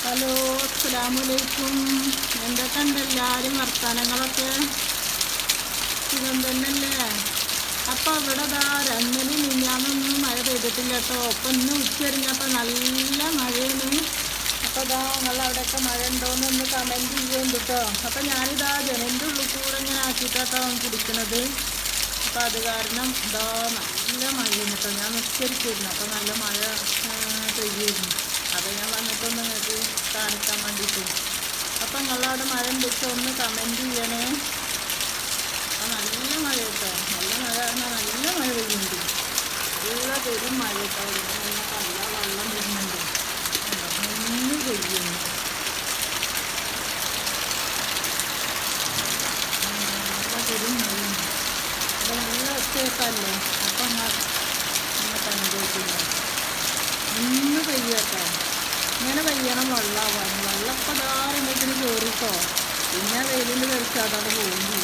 Hello, അസ്സലാമലൈക്കും. എന്തൊക്കെയുണ്ട് എല്ലാവരും വർത്തമാനങ്ങളൊക്കെ? സുഖം തന്നെയല്ലേ? അപ്പോൾ ഇവിടെ രണ്ടിന് മിഞ്ഞാന്നൊന്നും മഴ പെയ്തിട്ടില്ല കേട്ടോ. അപ്പം ഇന്ന് ഉച്ചരിഞ്ഞപ്പോൾ നല്ല മഴയാണ്. അപ്പോൾ നിങ്ങളവിടെയൊക്കെ മഴ ഉണ്ടോയെന്നൊന്ന് കമൻറ്റ് ചെയ്യുന്നുണ്ട് കേട്ടോ. അപ്പം ഞാനിതാ ജനലിൻ്റെ ഉള്ളിൽ കൂടെ ഇങ്ങനെ ആക്കിയിട്ടാട്ടോ കുടിക്കണത്. അപ്പോൾ അത് കാരണം നല്ല മഴയാണ് കേട്ടോ. ഞാൻ നിസ്കരിച്ചിരുന്നു, അപ്പോൾ നല്ല മഴ പെയ്യായിരുന്നു. അത് ഞാൻ വന്നിട്ടൊന്ന് നിങ്ങൾക്ക് കാണിക്കാൻ വേണ്ടിയിട്ട്. അപ്പം നിങ്ങളവിടെ മഴ ഉണ്ടെങ്കിൽ ഒന്ന് കമൻറ്റ് ചെയ്യണേ. അപ്പം നല്ല മഴ കേട്ടോ. നല്ല മഴ പറഞ്ഞാൽ നല്ല മഴ പെയ്യുന്നുണ്ട്. നല്ല പെരും മഴ കേട്ടോ. നല്ല വെള്ളം വരുന്നുണ്ട്. നിന്ന് പെയ്യുന്നു. നല്ല പെരും മഴയുണ്ട്. അപ്പോൾ നല്ല ഒച്ചയല്ലേ. അപ്പം നിങ്ങൾക്ക് അനുഭവിക്കില്ല. നിന്ന് പെയ്യട്ടോ. ഇങ്ങനെ പെയ്യണം വെള്ളമാവാൻ. വെള്ളമൊക്കെ ധാരണത്തിന് കയറിട്ടോ. പിന്നെ വെയിലിൽ കളിച്ചാൽ അതോടെ പോകും.